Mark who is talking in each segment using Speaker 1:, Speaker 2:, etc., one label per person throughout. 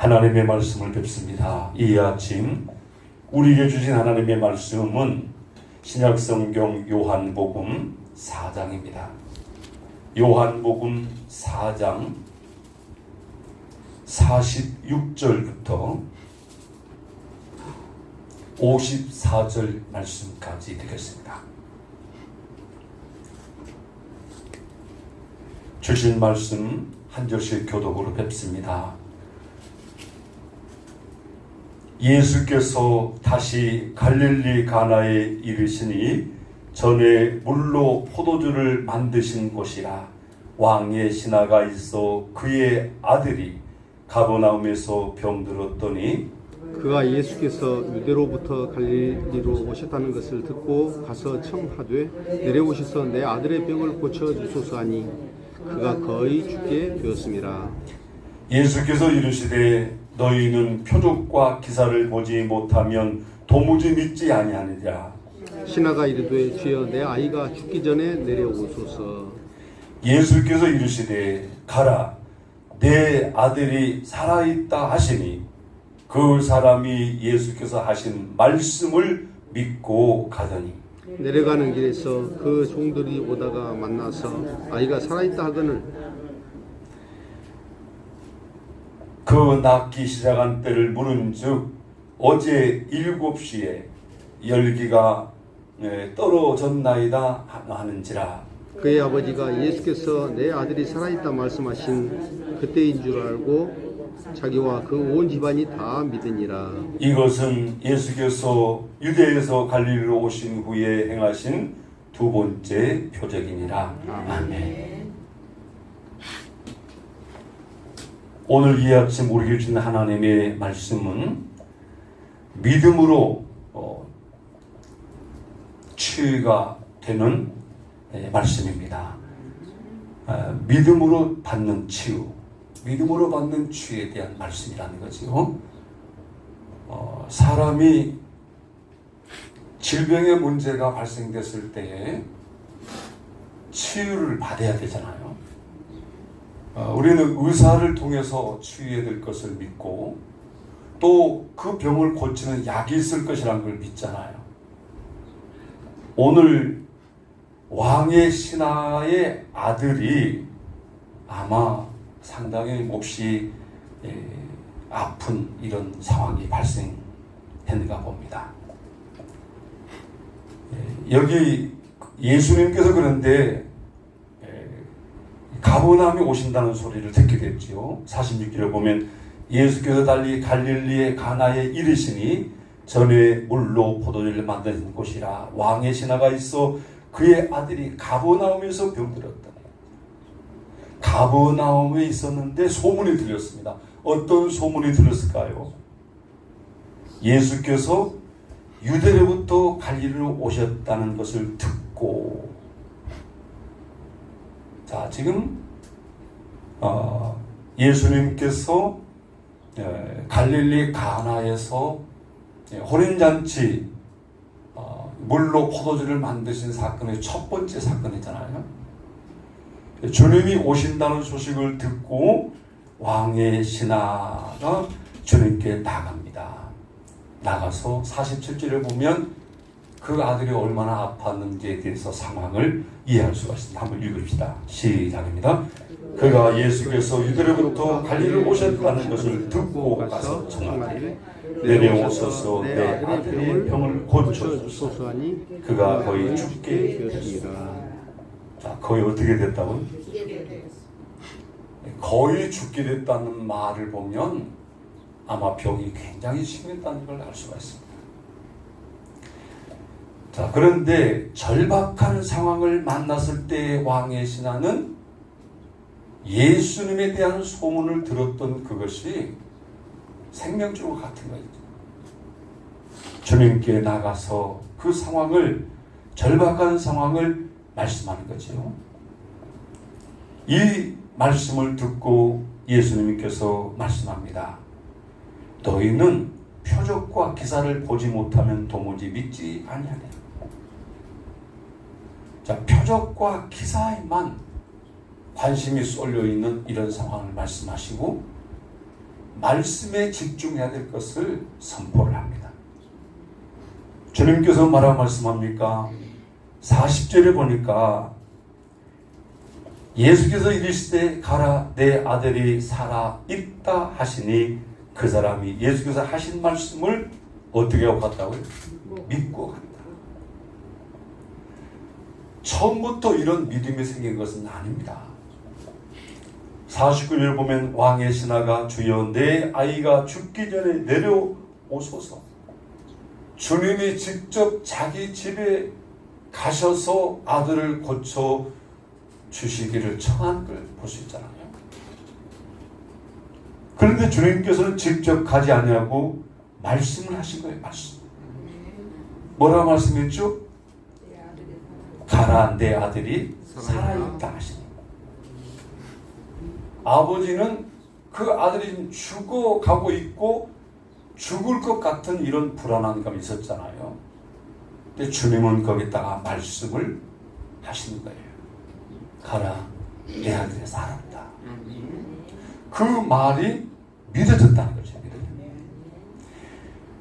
Speaker 1: 하나님의 말씀을 뵙습니다. 이 아침 우리에게 주신 하나님의 말씀은 신약성경 요한복음 4장입니다. 요한복음 4장 46절부터 54절 말씀까지 읽겠습니다. 주신 말씀 한 절씩 교독으로 뵙습니다. 예수께서 다시 갈릴리 가나에 이르시니 전에 물로 포도주를 만드신 곳이라. 왕의 신하가 있어 그의 아들이 가버나움에서 병들었더니
Speaker 2: 그가 예수께서 유대로부터 갈릴리로 오셨다는 것을 듣고 가서 청하되 내려오셔서 내 아들의 병을 고쳐주소서 하니 그가 거의 죽게 되었습니다.
Speaker 1: 예수께서 이르시되 너희는 표적과 기사를 보지 못하면 도무지 믿지 아니하느니라.
Speaker 2: 신하가 이르되 주여 내 아이가 죽기 전에 내려오소서.
Speaker 1: 예수께서 이르시되 가라 내 아들이 살아있다 하시니 그 사람이 예수께서 하신 말씀을 믿고 가더니
Speaker 2: 내려가는 길에서 그 종들이 오다가 만나서 아이가 살아있다 하거늘
Speaker 1: 그 낫기 시작한 때를 물은즉 어제 7시에 열기가 떨어졌나이다 하는지라.
Speaker 2: 그의 아버지가 예수께서 내 아들이 살아있다 말씀하신 그때인 줄 알고 자기와 그 온 집안이 다 믿으니라.
Speaker 1: 이것은 예수께서 유대에서 갈릴리로 오신 후에 행하신 두 번째 표적이니라. 아멘. 오늘 이 아침 우리에게 주신 하나님의 말씀은 믿음으로 치유가 되는 말씀입니다. 믿음으로 받는 치유, 믿음으로 받는 치유에 대한 말씀이라는 거죠. 사람이 질병의 문제가 발생됐을 때에 치유를 받아야 되잖아요. 우리는 의사를 통해서 치유해야 될 것을 믿고 또 그 병을 고치는 약이 있을 것이라는 걸 믿잖아요. 오늘 왕의 신하의 아들이 아마 상당히 몹시 아픈 이런 상황이 발생했는가 봅니다. 여기 예수님께서 그런데 가버나움에 오신다는 소리를 듣게 됐지요. 46절에 보면 예수께서 달리 갈릴리의 가나에 이르시니 전에 물로 포도주를 만드는 곳이라. 왕의 신하가 있어 그의 아들이 가버나움에서 병들었다. 가버나움에 있었는데 소문이 들렸습니다. 어떤 소문이 들렸을까요? 예수께서 유대로부터 갈릴리로 오셨다는 것을 듣고, 자 지금 예수님께서 갈릴리 가나에서 혼인잔치 물로 포도주를 만드신 사건의 첫 번째 사건이잖아요. 주님이 오신다는 소식을 듣고 왕의 신하가 주님께 나갑니다. 나가서 47절에 보면 그 아들이 얼마나 아팠는지에 대해서 상황을 이해할 수가 있습니다. 한번 읽읍시다. 시작입니다. 그가 예수께서 유대로부터 갈릴리로 오셨다는 것을 듣고 가서 청하되 내려오소서 내 아들의 병을 고쳐주소서 하니 그가 거의 죽게 되었습니다. 자, 거의 어떻게 됐다고요? 거의 죽게 됐다는 말을 보면 아마 병이 굉장히 심했다는 걸 알 수가 있습니다. 자, 그런데 절박한 상황을 만났을 때 왕의 신하는 예수님에 대한 소문을 들었던 그것이 생명적으로 같은 거죠. 주님께 나가서 그 상황을, 절박한 상황을 말씀하는 거죠. 이 말씀을 듣고 예수님께서 말씀합니다. 너희는 표적과 기사를 보지 못하면 도무지 믿지 아니하네. 자, 표적과 기사에만 관심이 쏠려 있는 이런 상황을 말씀하시고 말씀에 집중해야 될 것을 선포를 합니다. 주님께서 뭐라고 말씀합니까? 40절에 보니까 예수께서 이르시되 가라 내 아들이 살아 있다 하시니 그 사람이 예수께서 하신 말씀을 어떻게 하고 갔다고요? 믿고 간다. 처음부터 이런 믿음이 생긴 것은 아닙니다. 49절 보면 왕의 신하가 주여 내 아이가 죽기 전에 내려오소서. 주님이 직접 자기 집에 가셔서 아들을 고쳐 주시기를 청한 걸 볼 수 있잖아요. 그런데 주님께서는 직접 가지 아니하고 말씀을 하신 거예요. 말씀. 뭐라 말씀했죠? 가라 내 아들이 살아있다 하시니. 아버지는 그 아들이 죽어가고 있고 죽을 것 같은 이런 불안한 감이 있었잖아요. 근데 주님은 거기다가 말씀을 하시는 거예요. 가라 내 아들이 살았다. 그 말이 믿어졌다는 거죠.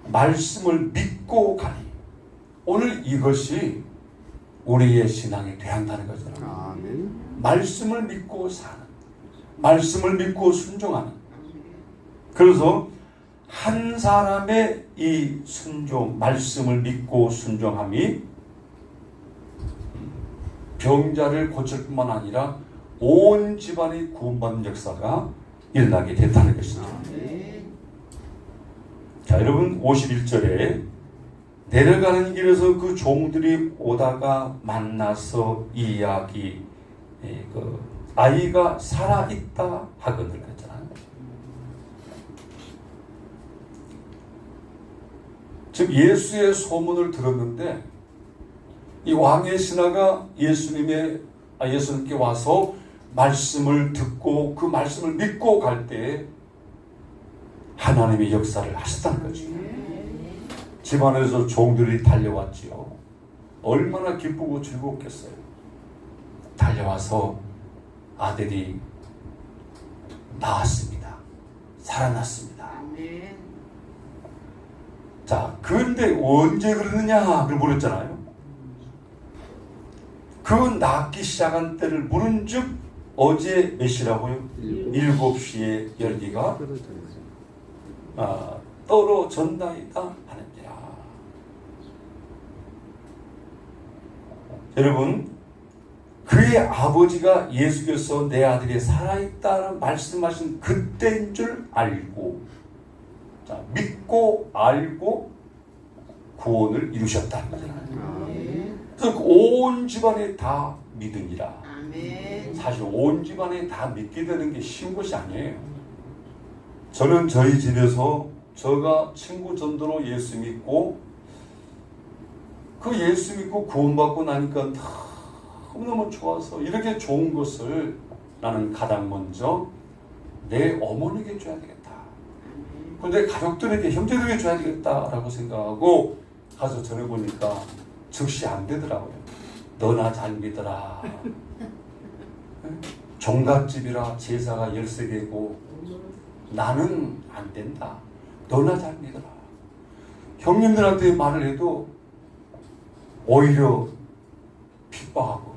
Speaker 1: 말씀을 믿고 가니. 오늘 이것이 우리의 신앙이 돼야 한다는 거잖아요. 말씀을 믿고 사는, 말씀을 믿고 순종하는. 그래서 한 사람의 이 순종, 말씀을 믿고 순종함이 병자를 고칠 뿐만 아니라 온 집안이 구원받는 역사가 일어나게 됐다는 것이죠. 자, 여러분 51절에 내려가는 길에서 그 종들이 오다가 만나서 이야기, 아이가 살아있다 하거늘 그랬잖아요. 즉 예수의 소문을 들었는데 이 왕의 신하가 예수님께 와서 말씀을 듣고 그 말씀을 믿고 갈 때 하나님의 역사를 하셨다는 거죠. 집안에서 종들이 달려왔지요. 얼마나 기쁘고 즐겁겠어요. 달려와서 아들이 나았습니다. 살아났습니다. 자, 그런데 언제 그러느냐 그걸 물었잖아요. 그 낳기 시작한 때를 물은 즉 어제 몇 시라고요? 7시에 열기가 떨어졌나이다 하는지라. 여러분, 그의 아버지가 예수께서 내 아들이 살아있다는 말씀하신 그때인 줄 알고, 자, 믿고 알고 구원을 이루셨다는 거잖아요. 그래서 온 집안에 다 믿으니라. 사실 온 집안에 다 믿게 되는 게 쉬운 것이 아니에요. 저는 저희 집에서 제가 친구 전도로 예수 믿고 그 예수 믿고 구원받고 나니까 너무너무 좋아서 이렇게 좋은 것을 나는 가장 먼저 내 어머니에게 줘야 되겠다. 그런데 가족들에게, 형제들에게 줘야 되겠다라고 생각하고 가서 전해보니까 즉시 안 되더라고요. 너나 잘 믿어라. 종갓집이라 제사가 13개고 나는 안 된다. 너나 잘 믿어라. 형님들한테 말을 해도 오히려 핍박하고,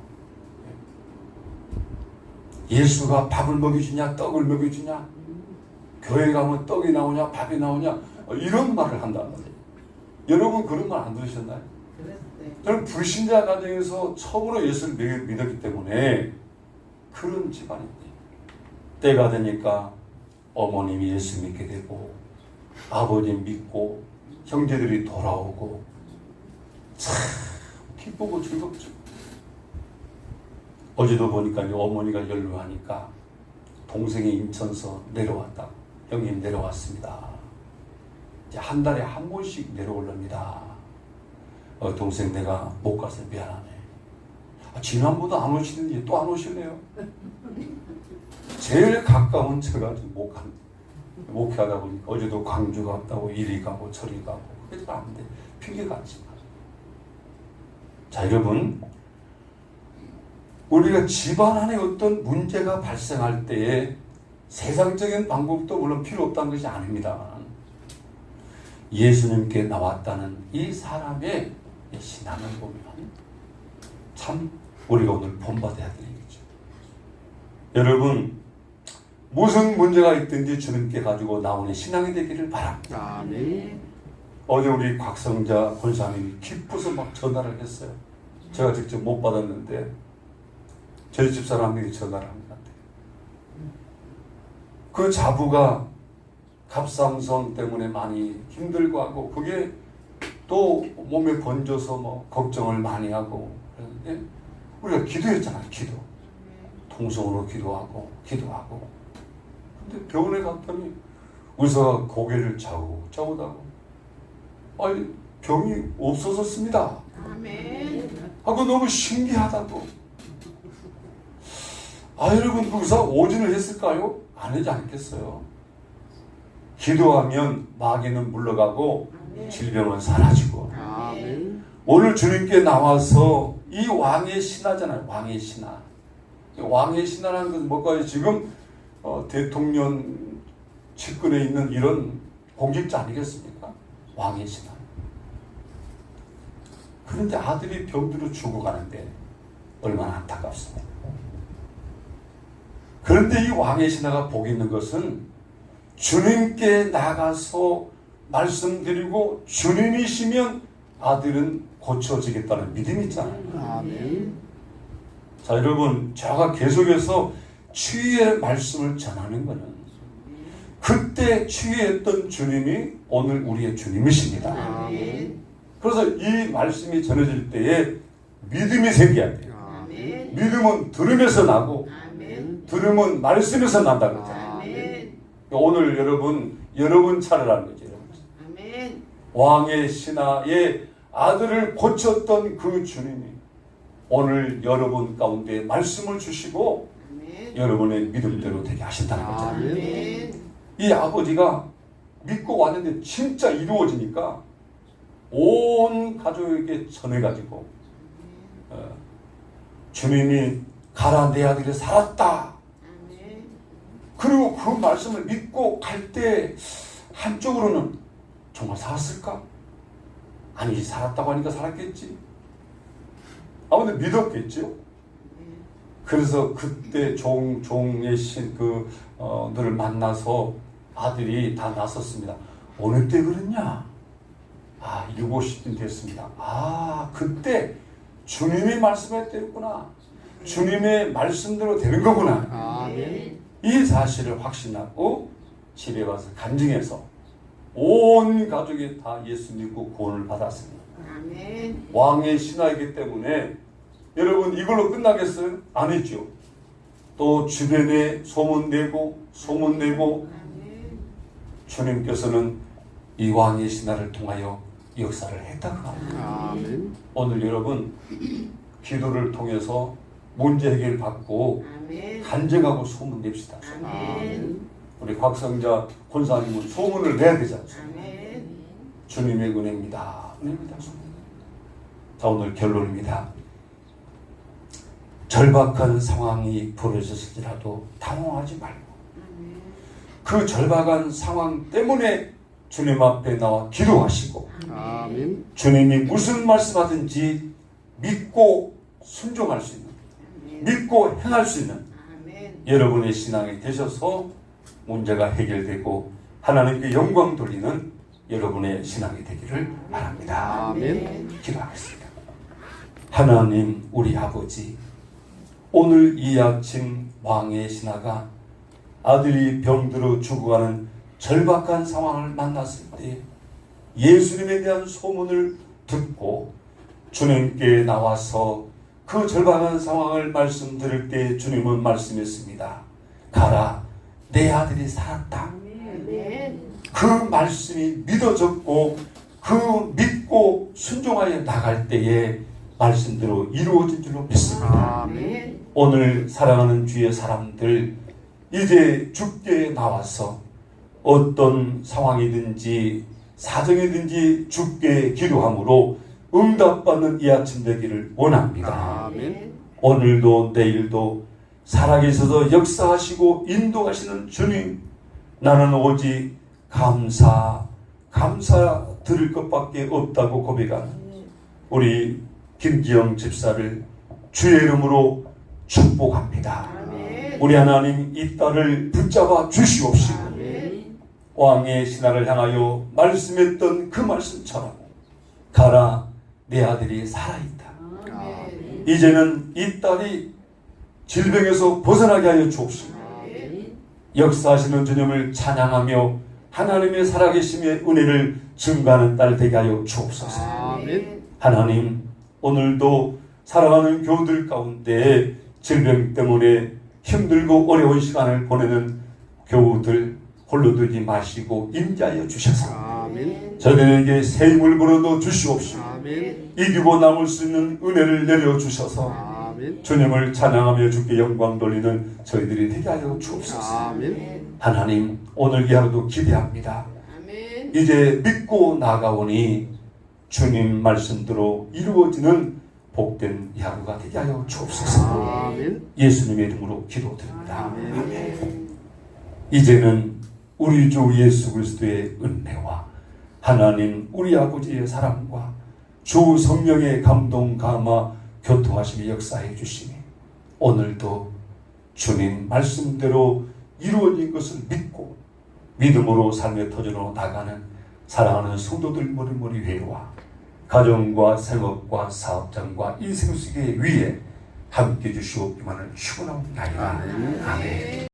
Speaker 1: 예수가 밥을 먹여주냐 떡을 먹여주냐, 교회 가면 떡이 나오냐 밥이 나오냐, 이런 말을 한다는 거예요. 여러분 그런 말 안 들으셨나요? 저는 불신자 가정에서 처음으로 예수를 믿었기 때문에 그런 집안입니다. 때가 되니까 어머님이 예수 믿게 되고 아버지 믿고 형제들이 돌아오고 참 기쁘고 즐겁죠. 어제도 보니까 어머니가 연로하니까 동생이 인천서 내려왔다. 형님 내려왔습니다. 이제 한 달에 한 번씩 내려올랍니다. 동생 내가 못 가서 미안하네. 지난번도 안 오시는데 또 안 오시네요. 제일 가까운 제가 목회하다 보니까 어제도 광주 갔다고 이리 가고 저리 가고 그래도 안 돼. 핑계 같지 마. 자, 여러분, 우리가 집안 안에 어떤 문제가 발생할 때에 세상적인 방법도 물론 필요 없다는 것이 아닙니다. 예수님께 나왔다는 이 사람의 신앙을 보면 참 우리가 오늘 본받아야 되겠죠. 여러분, 무슨 문제가 있든지 주님께 가지고 나오는 신앙이 되기를 바랍니다.
Speaker 2: 아멘.
Speaker 1: 어제 우리 곽성자 권사님이 기뻐서 막 전화를 했어요. 제가 직접 못 받았는데 저희 집사람들이 전화를 한 것 같아요. 그 자부가 갑상선 때문에 많이 힘들고 하고 그게 또 몸에 번져서 뭐 걱정을 많이 하고 그런데 우리가 기도했잖아요. 기도. 통성으로 기도하고 근데 병원에 갔더니 의사가 고개를 자고자고하고 아니 병이 없어졌습니다.
Speaker 3: 아멘.
Speaker 1: 하고 너무 신기하다고. 여러분 그 의사 오진을 했을까요? 안 하지 않겠어요? 기도하면 마귀는 물러가고 질병은 사라지고.
Speaker 2: 아멘.
Speaker 1: 오늘 주님께 나와서 이 왕의 신하잖아요. 왕의 신하. 왕의 신하라는 것은 뭘까요? 지금 대통령 측근에 있는 이런 공직자 아니겠습니까? 왕의 신하. 그런데 아들이 병들어 죽어가는데 얼마나 안타깝습니까? 그런데 이 왕의 신하가 복 있는 것은 주님께 나가서 말씀드리고 주님이시면 아들은 고쳐지겠다는 믿음이 있잖아요.
Speaker 2: 아멘.
Speaker 1: 자, 여러분, 제가 계속해서 치유의 말씀을 전하는 것은 그때 치유했던 주님이 오늘 우리의 주님이십니다.
Speaker 2: 아멘.
Speaker 1: 그래서 이 말씀이 전해질 때에 믿음이 생겨야 돼요.
Speaker 3: 아멘.
Speaker 1: 믿음은 들음에서 나고
Speaker 3: 아멘.
Speaker 1: 들음은 말씀에서 난다 그랬죠.
Speaker 3: 아멘.
Speaker 1: 오늘 여러분 차례라는 거죠.
Speaker 3: 아멘.
Speaker 1: 왕의 신하의 아들을 고쳤던 그 주님이 오늘 여러분 가운데 말씀을 주시고
Speaker 3: 아멘.
Speaker 1: 여러분의 믿음대로 되게 하신다는 거죠.
Speaker 3: 아멘.
Speaker 1: 이 아버지가 믿고 왔는데 진짜 이루어지니까 온 가족에게 전해가지고 주님이 가라 내 아들이 살았다.
Speaker 3: 아멘.
Speaker 1: 그리고 그 말씀을 믿고 갈 때 한쪽으로는 정말 살았을까? 아니 살았다고 하니까 살았겠지. 아무튼 믿었겠죠. 그래서 그때 종의 신 너를 만나서 아들이 다 났었습니다. 어느 때 그랬냐? 7, 50년 됐습니다. 그때 주님이 말씀했대구나. 주님의 말씀대로 되는 거구나.
Speaker 2: 아멘.
Speaker 1: 이 사실을 확신하고 집에 가서 간증해서 온 가족이 다 예수 믿고 구원을 받았습니다.
Speaker 3: 아멘.
Speaker 1: 왕의 신하이기 때문에 여러분 이걸로 끝나겠어요? 아니죠. 또 주변에 소문내고
Speaker 3: 아멘.
Speaker 1: 주님께서는 이 왕의 신하를 통하여 역사를 했다고 합니다.
Speaker 2: 아멘.
Speaker 1: 오늘 여러분 기도를 통해서 문제 해결 받고
Speaker 3: 아멘.
Speaker 1: 간증하고 소문냅시다.
Speaker 3: 아멘.
Speaker 1: 우리 곽성자 권사님은 소문을 내야 되지 않습니까?
Speaker 3: 아멘.
Speaker 1: 주님의 은혜입니다. 은혜입니다. 자, 오늘 결론입니다. 절박한 상황이 벌어졌을지라도 당황하지 말고 그 절박한 상황 때문에 주님 앞에 나와 기도하시고
Speaker 2: 아멘.
Speaker 1: 주님이 무슨 말씀하든지 믿고 순종할 수 있는, 믿고 행할 수 있는
Speaker 3: 아멘.
Speaker 1: 여러분의 신앙이 되셔서 문제가 해결되고 하나님께 영광 돌리는 여러분의 신앙이 되기를 바랍니다.
Speaker 2: 아멘.
Speaker 1: 기도하겠습니다. 하나님 우리 아버지, 오늘 이 아침 왕의 신하가 아들이 병들어 죽어가는 절박한 상황을 만났을 때 예수님에 대한 소문을 듣고 주님께 나와서 그 절박한 상황을 말씀드릴 때 주님은 말씀했습니다. 가라, 내 아들이 살았다.
Speaker 3: 아멘.
Speaker 1: 그 말씀이 믿어졌고 그 믿고 순종하여 나갈 때에 말씀대로 이루어진 줄로 믿습니다.
Speaker 3: 아멘.
Speaker 1: 오늘 사랑하는 주의 사람들, 이제 주께 나와서 어떤 상황이든지 사정이든지 주께 기도함으로 응답받는 이 아침 되기를 원합니다.
Speaker 2: 아멘.
Speaker 1: 오늘도 내일도 살아계셔서 역사하시고 인도하시는 주님, 나는 오직 감사 드릴 것밖에 없다고 고백하는 우리 김기영 집사를 주의 이름으로 축복합니다.
Speaker 3: 아멘.
Speaker 1: 우리 하나님 이 딸을 붙잡아 주시옵시고
Speaker 3: 아멘.
Speaker 1: 왕의 신하를 향하여 말씀했던 그 말씀처럼 가라, 내 아들이 살아있다.
Speaker 3: 아멘.
Speaker 1: 이제는 이 딸이 질병에서 벗어나게 하여 주옵시고
Speaker 3: 아멘.
Speaker 1: 역사하시는 주님을 찬양하며 하나님의 살아계심의 은혜를 증거하는 딸 되게 하여 주옵소서.
Speaker 2: 아멘.
Speaker 1: 하나님, 오늘도 살아가는 교우들 가운데 질병 때문에 힘들고 어려운 시간을 보내는 교우들 홀로 두지 마시고 임자하여 주셔서
Speaker 2: 아멘.
Speaker 1: 저들에게 새 힘을 불어넣어 주시옵시고
Speaker 2: 아멘.
Speaker 1: 이기고 남을 수 있는 은혜를 내려 주셔서
Speaker 2: 아멘.
Speaker 1: 주님을 찬양하며 주께 영광 돌리는 저희들이 되게 하여 주옵소서.
Speaker 2: 아멘.
Speaker 1: 하나님, 오늘 이 하루도 기대합니다.
Speaker 3: 아멘.
Speaker 1: 이제 믿고 나가오니 주님 말씀대로 이루어지는 복된 이 하루가 되게 하여 주옵소서.
Speaker 2: 아멘.
Speaker 1: 예수님의 이름으로 기도드립니다.
Speaker 2: 아멘.
Speaker 1: 이제는 우리 주 예수 그리스도의 은혜와 하나님 우리 아버지의 사랑과 주 성령의 감동 감화 교통하심이 역사해 주시니 오늘도 주님 말씀대로 이루어진 것을 믿고 믿음으로 삶의 터전으로 나가는 사랑하는 성도들 머리머리 회와 가정과 생업과 사업장과 인생 세계 위에 함께 주시옵기만을 축원하옵나이다. 아멘.